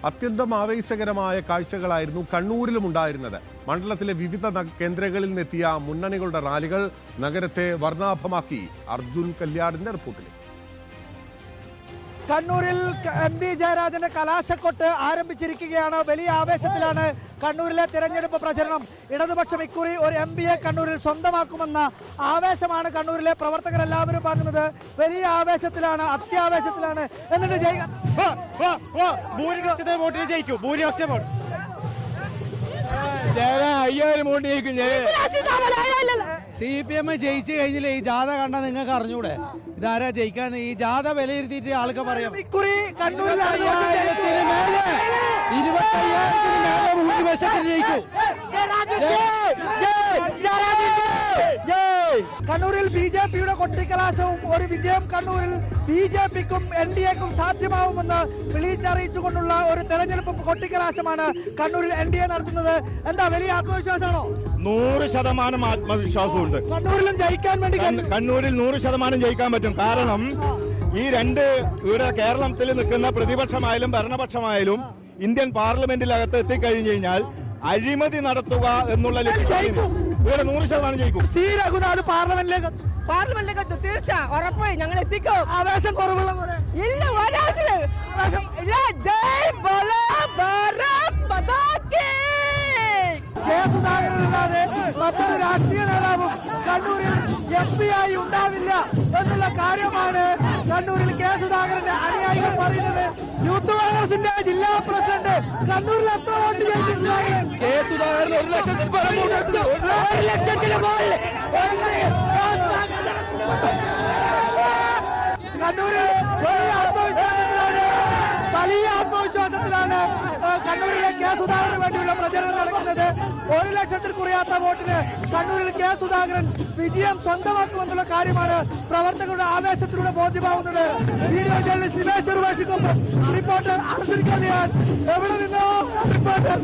അത്യന്തം ആവേശകരമായ കാഴ്ചകളായിരുന്നു കണ്ണൂരിലും ഉണ്ടായിരുന്നത്. മണ്ഡലത്തിലെ വിവിധ കേന്ദ്രങ്ങളിൽ നിന്നെത്തിയ മുന്നണികളുടെ റാലികൾ നഗരത്തെ വർണ്ണാഭമാക്കി. അർജുൻ കല്യാടിന്റെ റിപ്പോർട്ടിൽ കണ്ണൂരിൽ എം വി ജയരാജന്റെ കലാശക്കൊട്ട് ആരംഭിച്ചിരിക്കുകയാണ്. വലിയ ആവേശത്തിലാണ് കണ്ണൂരിലെ തെരഞ്ഞെടുപ്പ് പ്രചരണം. ഇടതുപക്ഷം ഇക്കുറി ഒരു എംപിയെ കണ്ണൂരിൽ സ്വന്തമാക്കുമെന്ന ആവേശമാണ് കണ്ണൂരിലെ പ്രവർത്തകരെല്ലാവരും പറയുന്നത്. വലിയ ആവേശത്തിലാണ്, അത്യാവേശത്തിലാണ്. എന്നിട്ട് ഭൂരിപക്ഷത്തെ വോട്ടിന് ജയിക്കും. ഭൂരിപക്ഷം വോട്ട് 5000 വോട്ട് ജയിക്കും. CPM ജയിച്ചു കഴിഞ്ഞില്ലേ ഈ ജാഥ കണ്ടാൽ നിങ്ങൾക്ക് അറിഞ്ഞൂടെ ഇതാരാ ജയിക്കാൻ? ഈ ജാഥ വിലയിരുത്തിയിട്ട് ആൾക്ക് പറയാം. ഇക്കുറി കണ്ണൂരിൽ 25,000 മേലെ ഭൂരിപക്ഷത്തിന് ജയിക്കും. കണ്ണൂരിൽ BJPയുടെ കൊട്ടിക്കലാശവും ഒരു വിജയം കണ്ണൂരിൽ BJPക്കും NDAക്കും സാധ്യമാവുമെന്ന് വിളിച്ചറിയിച്ചുകൊണ്ടുള്ള ഒരു തെരഞ്ഞെടുപ്പ് കൊട്ടിക്കലാശമാണ് കണ്ണൂരിൽ NDA നടത്തുന്നത്. എന്താ വലിയ ആത്മവിശ്വാസമാണോ? 100% ആത്മവിശ്വാസമുണ്ട്. കണ്ണൂരിലും ജയിക്കാൻ വേണ്ടി കണ്ണൂരിൽ 100% ജയിക്കാൻ പറ്റും. കാരണം ഈ ഇവിടെ കേരളത്തിൽ നിൽക്കുന്ന പ്രതിപക്ഷമായാലും ഭരണപക്ഷമായാലും ഇന്ത്യൻ പാർലമെന്റിലകത്ത് എത്തിക്കഴിഞ്ഞു കഴിഞ്ഞാൽ അഴിമതി നടത്തുക എന്നുള്ള ലക്ഷ്യം ഇവിടെ 100% ജയിക്കും. സി രഘുനാഥ് പാർലമെന്റിലേക്ക് തീർച്ച ഉറപ്പായി ഞങ്ങൾ എത്തിക്കും. ആവേശം കുറവുള്ള പോലെ ഇല്ല, ഒരാവശ്യം ഇല്ല. ജയ് ബോലോ ഭാരത് മാതാ കീ. ജയസുധാകരനല്ലാതെ മറ്റൊരു രാഷ്ട്രീയ നേതാവും കണ്ണൂരിൽ MP ആയി ഉണ്ടാവില്ല എന്നുള്ള കാര്യമാണ് കണ്ണൂരിൽ കെ സുധാകരന്റെ അനുയായികൾ പറയുന്നത്. യൂത്ത് കോൺഗ്രസിന്റെ ജില്ലാ പ്രസിഡന്റ് കണ്ണൂരിൽ എത്ര വോട്ട് ജയിക്കും? കെ സുധാകരൻ 1,00,000 കണ്ണൂരിൽ വലിയ ആത്മവിശ്വാസത്തിലാണ് കണ്ണൂരിലെ കെ സുധാകരന് വേണ്ടിയുള്ള പ്രചരണം നടക്കുന്നത്. 1,00,000 കുറയാത്ത വോട്ടിന് കണ്ണൂരിൽ കെ സുധാകരൻ വിജയം സ്വന്തമാക്കുമെന്നുള്ള കാര്യമാണ് പ്രവർത്തകരുടെ ആവേശത്തിലൂടെ ബോധ്യമാവുന്നത്. Video journalist Nimesh reporter Arjun Kalyan. എവിടെ നിന്നോ റിപ്പോർട്ടർ.